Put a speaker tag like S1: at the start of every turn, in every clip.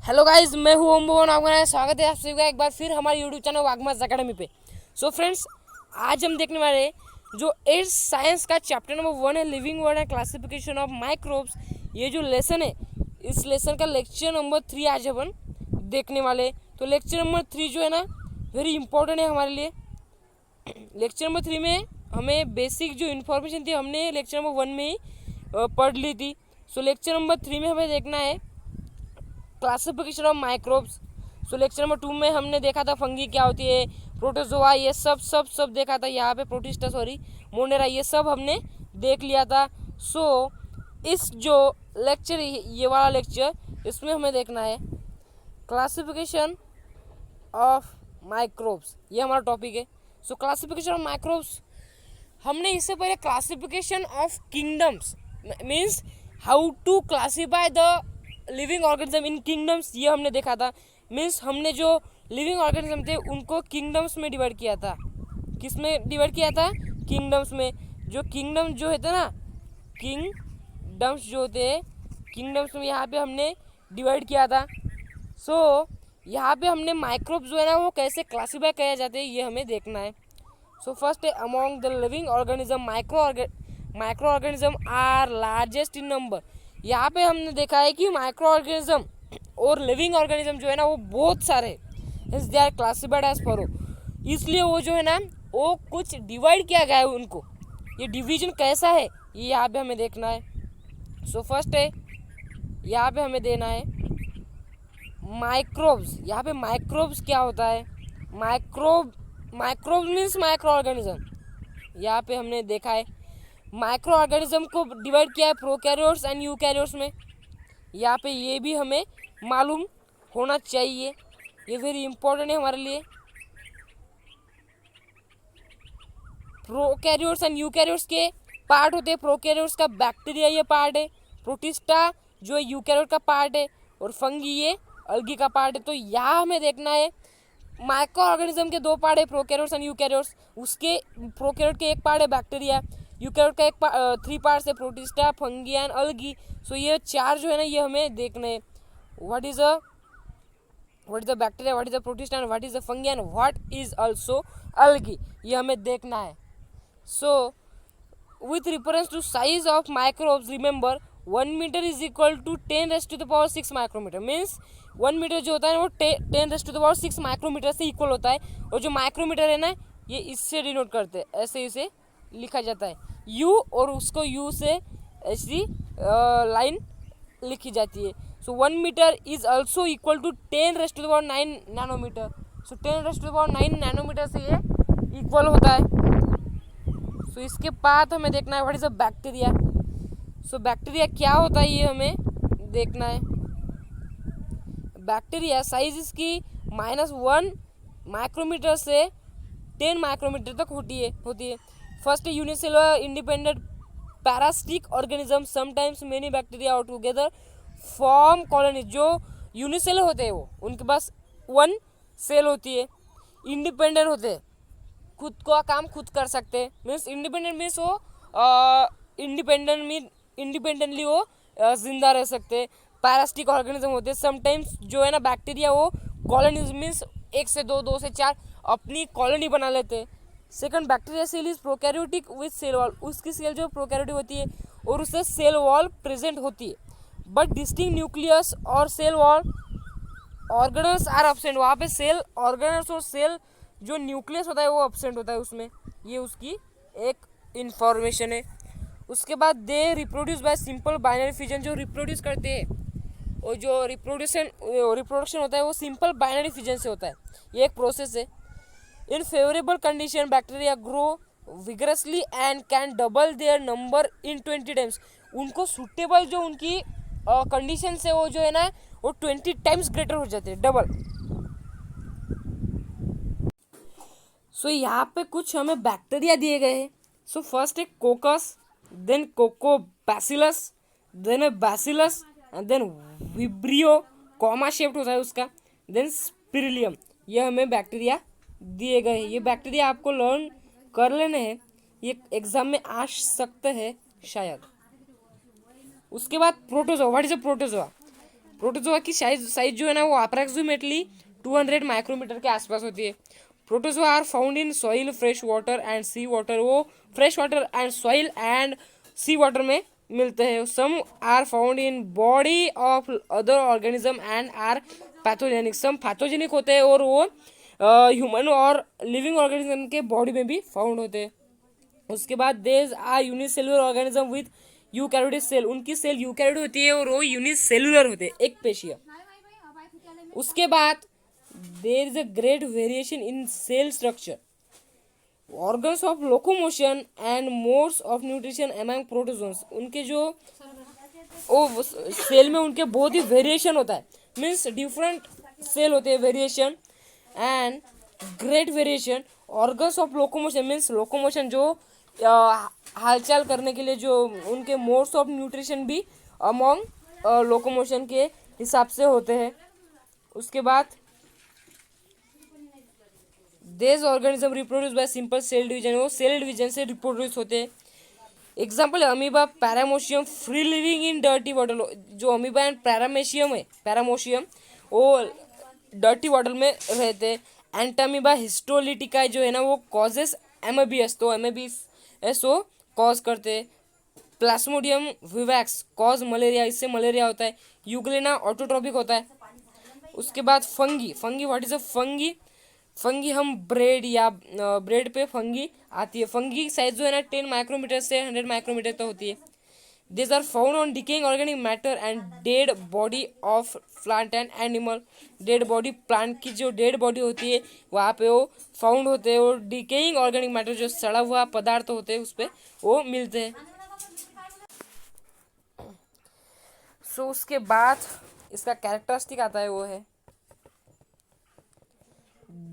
S1: Hello guys, मैं हूँ ओम भुवन। आपका स्वागत है आप सभी का एक बार फिर हमारे यूट्यूब चैनल वागमास एकेडमी पे। सो फ्रेंड्स, आज हम देखने वाले हैं जो 8th साइंस का चैप्टर नंबर 1 है, living world and classification of microbes. ये जो लेसन है, इस लेसन का लेक्चर नंबर 3 आज अपन देखने वाले। तो लेक्चर नंबर 3 जो है ना, वेरी इंपॉर्टेंट है हमारे लिए। लेक्चर नंबर 3 में हमें बेसिक जो इन्फॉर्मेशन थी हमने लेक्चर नंबर 1 में ही पढ़ ली थी। सो लेक्चर नंबर 3 में हमें देखना है classification of microbes. So lecture number 2 में हमने देखा था फंगी क्या होती है, प्रोटोजोआ, ये सब देखा था। यहाँ पे प्रोटिस्टा, सॉरी, मोनेरा, ये सब हमने देख लिया था। सो इस जो लेक्चर, ये वाला लेक्चर, इसमें हमें देखना है क्लासिफिकेशन ऑफ माइक्रोब्स। ये हमारा टॉपिक है। सो क्लासिफिकेशन ऑफ माइक्रोब्स, हमने इससे पहले classification of kingdoms means how to classify the living organism in kingdoms, ये हमने देखा था। मीन्स हमने जो लिविंग ऑर्गेनिज्म थे उनको किंगडम्स में डिवाइड किया था। किस में डिवाइड किया था? किंगडम्स में। जो किंगडम जो है ना, किंगडम्स जो होते हैं, किंगडम्स में यहाँ पे हमने डिवाइड किया था। सो यहाँ पे हमने माइक्रोब्स जो है ना वो कैसे क्लासीफाई किया जाते हैं ये हमें देखना है। सो फर्स्ट है among the living organism, micro organism are largest in number. यहाँ पे हमने देखा है कि माइक्रो ऑर्गेनिज्म और लिविंग ऑर्गेनिज्म जो है ना वो बहुत सारे they are classified as follow. इसलिए वो जो है ना वो कुछ डिवाइड किया गया है उनको। ये डिवीजन कैसा है ये यहाँ पे हमें देखना है। सो फर्स्ट है यहाँ पे हमें देना है माइक्रोब्स। यहाँ पे माइक्रोब्स क्या होता है? Microbes means micro organism. यहाँ पे हमने देखा है माइक्रो ऑर्गेनिज्म को डिवाइड किया है प्रोकैरियोट्स एंड यूकैरियोट्स में। यहाँ पे ये भी हमें मालूम होना चाहिए, ये वेरी इंपॉर्टेंट है हमारे लिए। प्रोकैरियोट्स एंड यूकैरियोट्स के पार्ट होते हैं। प्रोकैरियोट्स का बैक्टीरिया ये पार्ट है, प्रोटिस्टा जो यूकैरियोट का पार्ट है, और फंगी ये अल्गी का पार्ट है। तो यहाँ हमें देखना है माइक्रो ऑर्गेनिज्म के दो पार्ट है, प्रोकैरियोट्स एंड यूकैरियोट्स। उसके प्रोकैरियोट के एक पार्ट है बैक्टीरिया, यूकैरियोट का एक 3 पार्ट्स है, प्रोटिस्टा, फंगी एंड अल्गी। सो ये 4 जो है ना ये हमें देखने हैं। What is the bacteria, what is the protista and what is the fungi and what is also algae, ये हमें देखना है। सो with reference to size of microbes, remember 1 meter is equal to 10 raised to the power 6 micrometre. Means 1 metre जो होता है वो 10 raised to the power 6 micrometer से equal होता है। और जो माइक्रोमीटर है ना ये इससे डिनोट करते हैं, ऐसे इसे लिखा जाता है U, और उसको U से ऐसी लाइन लिखी जाती है। So 1 metre is also equal to 10 raised to the power 9 nanometre. So 10 raised to the power 9 nanometre से ये इक्वल होता है। तो इसके बाद हमें देखना है what is a bacteria. So bacteria क्या होता है ये हमें देखना है। बैक्टीरिया साइज इसकी -1 माइक्रोमीटर से 10 माइक्रोमीटर तक होती है। First unicellular independent parasitic organism, sometimes many bacteria out together form colony. जो यूनिसेलर होते हैं वो उनके पास 1 सेल होती है, इंडिपेंडेंट होते हैं, खुद का काम खुद कर सकते हैं। मीन्स इंडिपेंडेंट मीन्स वो इंडिपेंडेंटली वो जिंदा रह सकते हैं। पैरासिटिक ऑर्गेनिज्म होते हैं। समटाइम्स जो है ना बैक्टीरिया वो कॉलोनीज मीन्स 1 से 2, 2 से 4 अपनी कॉलोनी बना लेते हैं। Second, bacteria cell is prokaryotic with cell wall. उसकी सेल जो प्रोकैरियोटिक होती है और उससे सेल वॉल प्रेजेंट होती है, बट डिस्टिंक्ट न्यूक्लियस और cell wall organelles are absent. वहाँ पे सेल ऑर्गेनल्स और सेल जो न्यूक्लियस होता है वो एब्सेंट होता है उसमें। ये उसकी एक इंफॉर्मेशन है। उसके बाद दे reproduce by simple binary fission, जो रिप्रोड्यूस करते हैं और जो रिप्रोडक्शन होता है वो सिंपल बाइनरी फिजन से होता है। ये एक प्रोसेस है। In favourable condition bacteria grow vigorously and can double their number in 20 times. उनको सूटेबल जो उनकी कंडीशन से वो जो है ना वो 20 टाइम्स ग्रेटर हो जाते हैं, डबल। सो यहाँ पे कुछ हमें बैक्टीरिया दिए गए हैं। सो फर्स्ट है कोकस, देन कोकोबैसिलस, देन है bacillus, and then vibrio, comma shaped होता है उसका, देन स्पिरिलियम। ये हमें बैक्टीरिया दिए गए हैं। ये बैक्टीरिया आपको लर्न कर लेने हैं, ये एग्जाम में आ सकते हैं शायद। उसके बाद protozoa, what is a protozoa? Protozoa की साइज जो है ना वो अप्रॉक्सीमेटली 200 माइक्रोमीटर के आसपास होती है। Protozoa are found in soil, fresh water and sea water. वो fresh water and soil and sea water में मिलते हैं। Some are found in body of other organism and are pathogenic. Some pathogenic होते हैं और वो ह्यूमन और living organism के बॉडी में भी फाउंड होते हैं। उसके बाद these are unicellular organism with eukaryotic cell. उनकी सेल यूकैरियोटिक होती है और वो यूनिसेलुलर होते हैं, एक पेशीय। उसके बाद there is a great variation in cell structure, organs of locomotion and modes of nutrition among protozoans. उनके जो वो सेल में उनके बहुत ही वेरिएशन होता है, मीन्स डिफरेंट सेल होते हैं, variation and great variation. Organs of locomotion means locomotion, जो हालचाल करने के लिए जो उनके मोड्स ऑफ न्यूट्रिशन भी अमोंग लोकोमोशन के हिसाब से होते हैं। उसके बाद these organism reproduce by simple cell division. वो सेल डिवीजन से रिप्रोड्यूस होते हैं। एग्जाम्पल है amoeba, paramecium, free living in dirty water. जो अमीबा एंड पैरामेशियम है, पैरामोशियम, वो डर्टी वाटर में रहते हैं। एंटामीबा हिस्टोलिटिका जो है ना वो कॉजेस एमेबियस, तो एमेबियस वो कॉज करते। प्लास्मोडियम विवैक्स कॉज मलेरिया, इससे मलेरिया होता है। यूग्लेना ऑटोट्रॉपिक होता है। उसके बाद fungi what is a fungi हम ब्रेड या ब्रेड पे फंगी आती है। फंगी की साइज जो है ना 10 माइक्रोमीटर से 100 माइक्रोमीटर तक होती है। This are found on decaying organic matter and dead body of plant and animal. Dead body, plant की जो डेड बॉडी होती है वहाँ पे वो फाउंड होते हैं। और डिकेइंग ऑर्गेनिक मैटर जो सड़ा हुआ पदार्थ होते हैं उस पर वो मिलते हैं। सो उसके बाद इसका कैरेक्टरिस्टिक आता है, वो है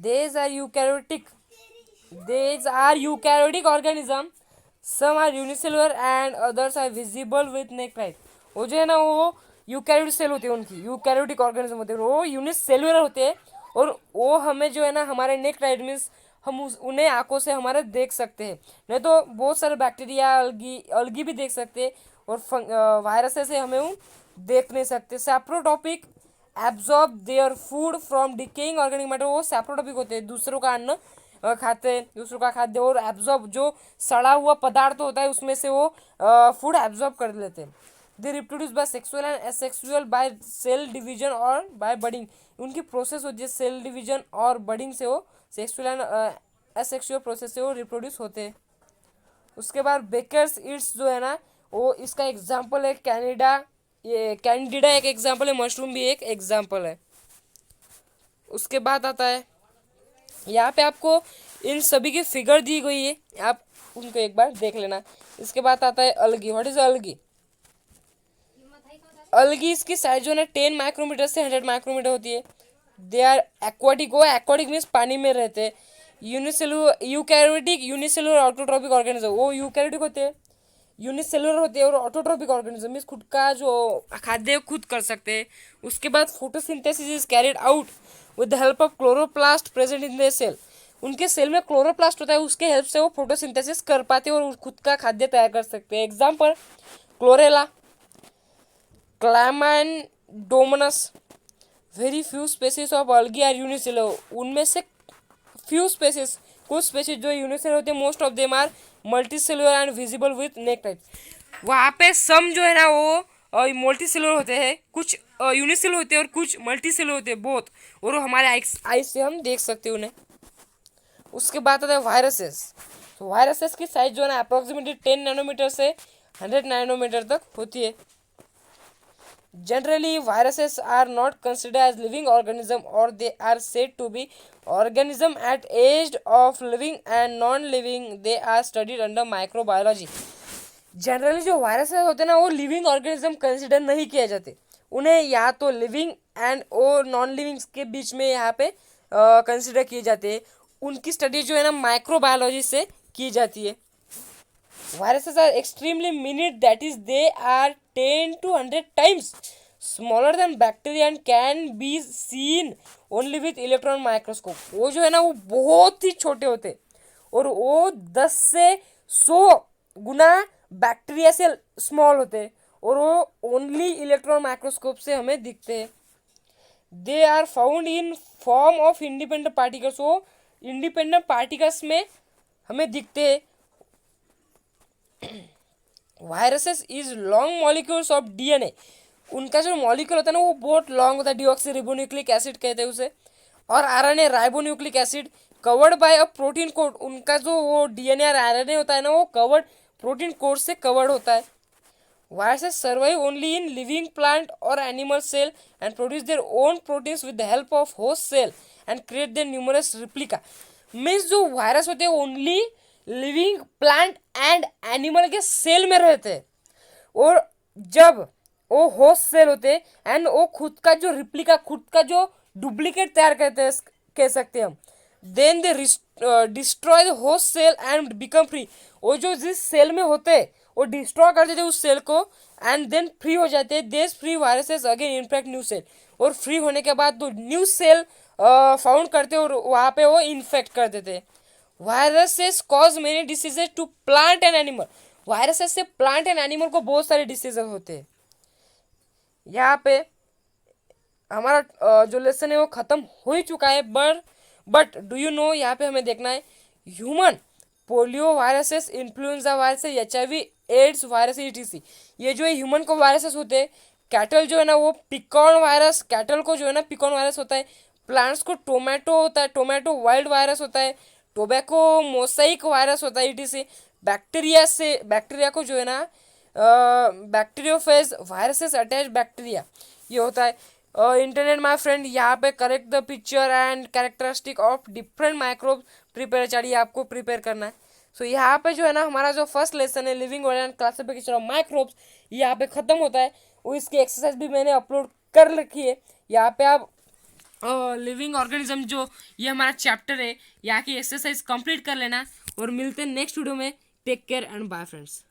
S1: These are eukaryotic organism. Some are unicellular and others are visible with nectite. वो जो है ना वो यूकैरियोटिक सेल होते हैं, उनकी यूकैरियोटिक ऑर्गेनिज्म होते हैं, वो यूनिसेलुलर होते हैं। और वो हमें जो है ना हमारे नेक्टाइट मीन्स हम उन्हें आंखों से हमारे देख सकते हैं। नहीं तो बहुत सारे बैक्टीरिया, अलगी भी देख सकते हैं। और वायरसेस से हमें वो देख नहीं सकते। Saprotrophic absorb their food from decaying organic matter. वो सैप्रोटॉपिक होते हैं, दूसरों का अन्न खाते हैं, दूसरों का खाद्य। और एब्जॉर्ब जो सड़ा हुआ पदार्थ होता है उसमें से वो फूड एब्जॉर्ब कर लेते हैं। They reproduce by sexual and asexual by cell division और बाय बडिंग। उनकी प्रोसेस होती है सेल डिवीजन और बडिंग से, वो सेक्सुअल एंड एसेक्सुअल प्रोसेस से वो रिप्रोड्यूस होते हैं। उसके बाद बेकर्स ईट्स जो है ना वो इसका एग्जाम्पल है कैंडिडा एक एग्जाम्पल है, मशरूम भी एक एग्जाम्पल है। उसके बाद आता है यहाँ पे आपको इन सभी की फिगर दी गई है, आप उनको एक बार देख लेना। इसके बाद आता है अलगी। What is अलगी? अलगी इसकी साइज जो है 10 माइक्रोमीटर से 100 माइक्रोमीटर होती है। They are aquatic. वो एक्वाटिक मीन्स पानी में रहते हैं। Unicellular autotrophic organism. वो यूकैरियोटिक होते हैं, यूनिसेलुलर होते हैं। और ऑटोट्रॉपिक ऑर्गेनिज्म मीन्स खुद का जो खाद्य खुद कर सकते हैं। उसके बाद photosynthesis is carried out with the help of chloroplast present in the cell. उनके सेल में क्लोरोप्लास्ट होता है, उसके हेल्प से वो फोटोसिंथेसिस कर पाते हैं और खुद का खाद्य तैयार कर सकते हैं। Example chlorella, chlamydomonas. Very few species of algae are unicellular. उनमें से फ्यू स्पेसीज, कुछ स्पेसीज जो यूनिसेलुलर होते हैं, most of them are multicellular and visible with naked eye. वहाँ पे सम जो है ना वो मल्टीसेलुलर होते हैं, कुछ यूनिसेलुलर होते हैं और कुछ मल्टीसेलुलर होते हैं, बहुत। और वो हमारे आई से हम देख सकते हैं उन्हें। उसके बाद आता है वायरसेस। तो वायरसेस की साइज जो है ना अप्रोक्सीमेटली 10 नैनोमीटर से 100 नैनोमीटर तक होती है। Generally, viruses are not considered as living organism, or they are said to be organism at age of living and non-living. They are studied under microbiology. Generally जो viruses होते हैं ना वो living organism consider नहीं किए जाते, उन्हें या तो लिविंग एंड और नॉन लिविंग के बीच में यहाँ पे कंसिडर किए जाते हैं। उनकी स्टडी जो है ना माइक्रोबायोलॉजी से की जाती है। Viruses are extremely minute, that is they are 10 to 100 times smaller than bacteria and can be seen only with electron microscope. वो जो है ना वो बहुत ही छोटे होते हैं और वो 10 से 100 गुना बैक्टीरिया से स्मॉल होते हैं। और वो ओनली इलेक्ट्रॉन माइक्रोस्कोप से हमें दिखते हैं। They are found in form of independent particles, वो इंडिपेंडेंट पार्टिकल्स में हमें दिखते हैं। Viruses is long molecules of DNA, उनका जो मॉलिक्यूल होता है ना वो बहुत लॉन्ग होता है, डीऑक्सी रिबोन्यूक्लिक एसिड कहते हैं उसे। और RNA ribonucleic acid covered by a protein code, उनका जो वो डीएनए और आरएनए होता है ना वो कवर्ड प्रोटीन कोड से कवर्ड होता है। Viruses survive only in living plant or animal cell and produce their own proteins with the help of host cell and create their numerous replica. Means जो virus होते हैं only living plant and animal के cell में रहते हैं, और जब वो होस्ट सेल होते हैं एंड वो खुद का जो रिप्लिका, खुद का जो डुप्लीकेट तैयार करते हैं कह सकते हैं हम, then they destroy the host cell and become free. वो जो जिस सेल में होते हैं वो डिस्ट्रॉय कर देते उस सेल को एंड देन फ्री हो जाते हैं। These free viruses again infect new cell, और फ्री होने के बाद तो न्यू सेल फाउंड करते और वहाँ पे वो इन्फेक्ट कर देते। Viruses cause many diseases to plant and animal, viruses से प्लांट एंड एनिमल को बहुत सारे डिसीजेज होते हैं। यहाँ पे हमारा जो लेसन है वो ख़त्म हो ही चुका है, बट डू यू नो, यहाँ पे हमें देखना है human polio viruses, influenza viruses, HIV AIDS virus ETC, ये जो है ह्यूमन को वायरसेस होते हैं। कैटल जो है ना वो पिकॉन वायरस, कैटल को जो है ना पिकॉन वायरस होता है। प्लांट्स को टोमेटो होता है, टोमेटो वाइल्ड वायरस होता है। टोबैको मोसाइक वायरस होता है ETC। बैक्टीरिया से, बैक्टीरिया को जो है ना बैक्टीरियोफेज वायरसेस अटैच बैक्टीरिया, ये होता है। इंटरनेट माय फ्रेंड, यहाँ पे correct the picture and characteristic of different microbe prepare चाहिए, आपको प्रिपेयर करना है। सो यहाँ पे जो है ना हमारा जो फर्स्ट लेसन है living organism classification of microbes, यहाँ पे ख़त्म होता है। वो इसकी एक्सरसाइज भी मैंने अपलोड कर रखी है, यहाँ पे आप लिविंग ऑर्गेनिज्म जो ये हमारा चैप्टर है यहाँ की एक्सरसाइज कंप्लीट कर लेना, और मिलते हैं नेक्स्ट वीडियो में। Take care and bye friends.